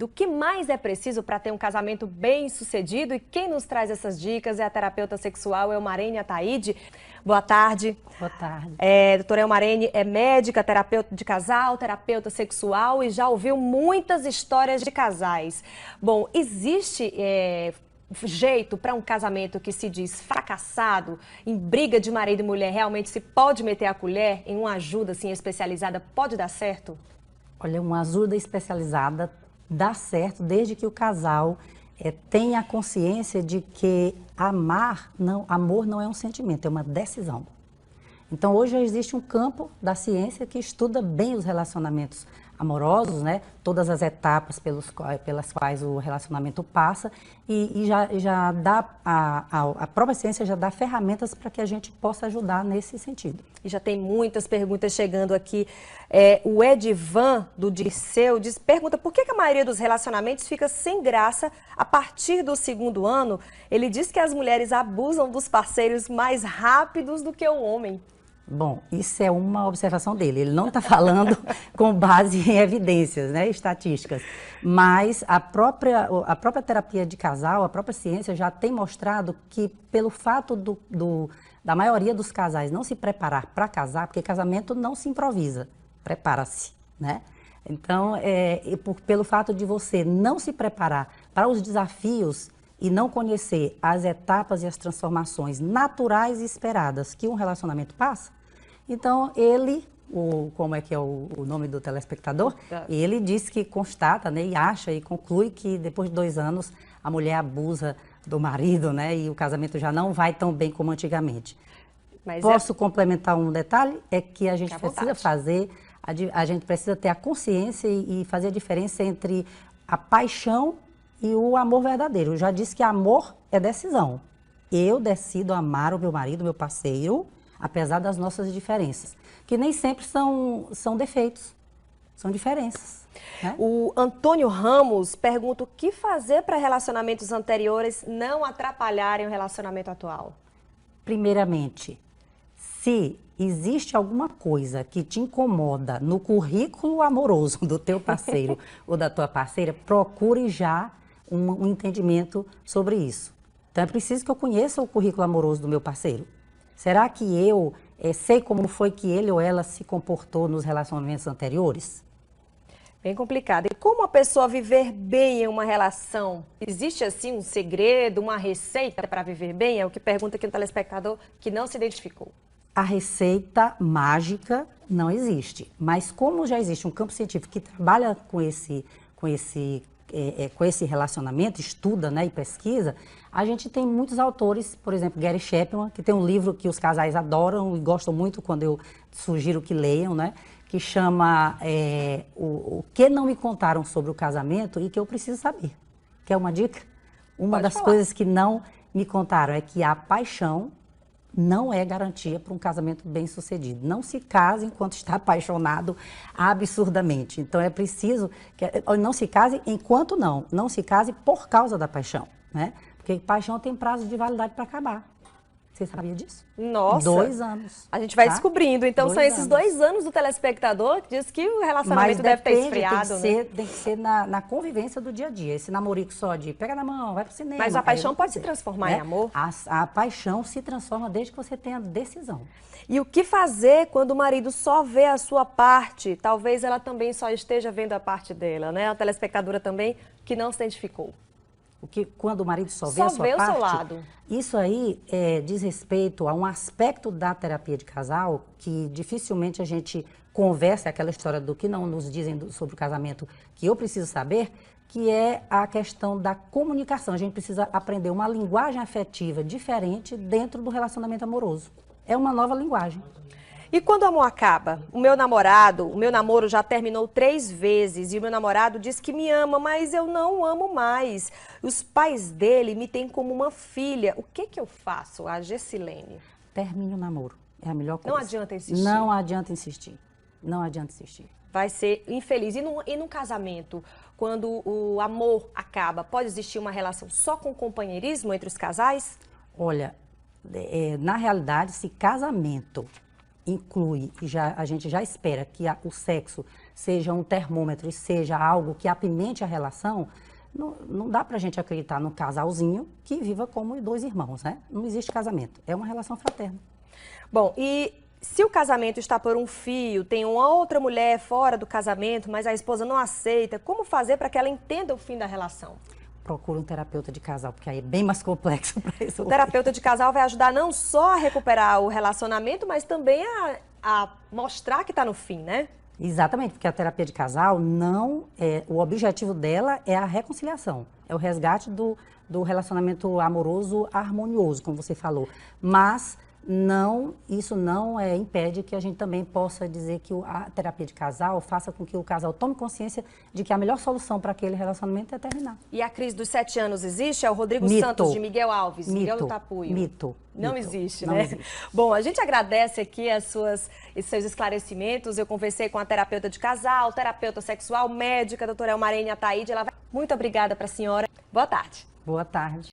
marido. O que mais é preciso para ter um casamento bem-sucedido? E quem nos traz essas dicas é a terapeuta sexual Elmarene Ataide. Boa tarde. Boa tarde. Doutora Elmarene é médica, terapeuta de casal, terapeuta sexual e já ouviu muitas histórias de casais. Bom, existe jeito para um casamento que se diz fracassado, em briga de marido e mulher, realmente se pode meter a colher em uma ajuda assim, especializada, pode dar certo? Olha, uma ajuda especializada dá certo desde que o casal tenha a consciência de que amor não é um sentimento, é uma decisão. Então, hoje já existe um campo da ciência que estuda bem os relacionamentos amorosos, né? Todas as etapas pelas quais o relacionamento passa e já dá, a própria ciência já dá ferramentas para que a gente possa ajudar nesse sentido. E já tem muitas perguntas chegando aqui. O Edivan, do Dirceu, pergunta por que a maioria dos relacionamentos fica sem graça a partir do segundo ano. Ele diz que as mulheres abusam dos parceiros mais rápidos do que o homem. Bom, isso é uma observação dele. Ele não está falando com base em evidências, né, estatísticas. Mas a própria terapia de casal, a própria ciência já tem mostrado que pelo fato da maioria dos casais não se preparar para casar, porque casamento não se improvisa, prepara-se, né? Então, pelo fato de você não se preparar para os desafios e não conhecer as etapas e as transformações naturais e esperadas que um relacionamento passa, então como é que é o nome do telespectador? Ele diz que constata, né, e acha e conclui que depois de 2 anos a mulher abusa do marido, né, e o casamento já não vai tão bem como antigamente. Posso complementar um detalhe? É que a gente precisa a gente precisa ter a consciência e fazer a diferença entre a paixão e o amor verdadeiro. Eu já disse que amor é decisão. Eu decido amar o meu marido, meu parceiro, apesar das nossas diferenças. Que nem sempre são defeitos, são diferenças. Né? O Antônio Ramos pergunta o que fazer para relacionamentos anteriores não atrapalharem o relacionamento atual. Primeiramente, se existe alguma coisa que te incomoda no currículo amoroso do teu parceiro ou da tua parceira, procure já um entendimento sobre isso. Então, é preciso que eu conheça o currículo amoroso do meu parceiro. Será que eu sei como foi que ele ou ela se comportou nos relacionamentos anteriores? Bem complicado. E como a pessoa viver bem em uma relação? Existe, assim, um segredo, uma receita para viver bem? É o que pergunta aqui no telespectador que não se identificou. A receita mágica não existe. Mas como já existe um campo científico que trabalha com esse relacionamento, estuda, né, e pesquisa, a gente tem muitos autores, por exemplo, Gary Chapman, que tem um livro que os casais adoram e gostam muito quando eu sugiro que leiam, né, que chama O que não me contaram sobre o casamento e que eu preciso saber. Quer uma dica? Uma das coisas que não me contaram é que a paixão não é garantia para um casamento bem-sucedido. Não se case enquanto está apaixonado absurdamente. Então é preciso que não se case enquanto não se case por causa da paixão, né? Porque paixão tem prazo de validade para acabar. Você sabia disso? Nossa! 2 anos. A gente vai descobrindo. Então são esses 2 anos do telespectador que diz que o relacionamento deve ter esfriado, né? Tem que ser na convivência do dia a dia. Esse namorico só de pega na mão, vai pro cinema. Mas a paixão pode se transformar em amor? A paixão se transforma desde que você tenha decisão. E o que fazer quando o marido só vê a sua parte? Talvez ela também só esteja vendo a parte dela, né? A telespectadora também que não se identificou. Quando o marido só vê a sua parte, o seu lado. Isso aí diz respeito a um aspecto da terapia de casal que dificilmente a gente conversa, aquela história do que não nos dizem sobre o casamento, que eu preciso saber, que é a questão da comunicação. A gente precisa aprender uma linguagem afetiva diferente dentro do relacionamento amoroso. É uma nova linguagem. E quando o amor acaba? O meu namoro já terminou 3 vezes e o meu namorado diz que me ama, mas eu não o amo mais. Os pais dele me têm como uma filha. O que eu faço? A Gessilene. Termine o namoro. É a melhor coisa. Não adianta insistir. Não adianta insistir. Não adianta insistir. Vai ser infeliz. E no casamento, quando o amor acaba, pode existir uma relação só com companheirismo entre os casais? Olha, na realidade, se casamento inclui, a gente já espera que o sexo seja um termômetro e seja algo que apimente a relação, não dá pra gente acreditar num casalzinho que viva como dois irmãos, né? Não existe casamento, é uma relação fraterna. Bom, e se o casamento está por um fio, tem uma outra mulher fora do casamento, mas a esposa não aceita, como fazer para que ela entenda o fim da relação? Procura um terapeuta de casal, porque aí é bem mais complexo para isso. O terapeuta de casal vai ajudar não só a recuperar o relacionamento, mas também a mostrar que está no fim, né? Exatamente, porque a terapia de casal o objetivo dela é a reconciliação, é o resgate do relacionamento amoroso harmonioso, como você falou. Mas isso não impede que a gente também possa dizer que a terapia de casal faça com que o casal tome consciência de que a melhor solução para aquele relacionamento é terminar. E a crise dos 7 anos existe? É o Rodrigo Mito. Santos de Miguel Alves, Miguel do Tapuio. Mito. Não existe, não né? existe. Bom, a gente agradece aqui os seus esclarecimentos. Eu conversei com a terapeuta de casal, terapeuta sexual, médica, doutora Elmarene Ataíde. Muito obrigada para a senhora. Boa tarde. Boa tarde.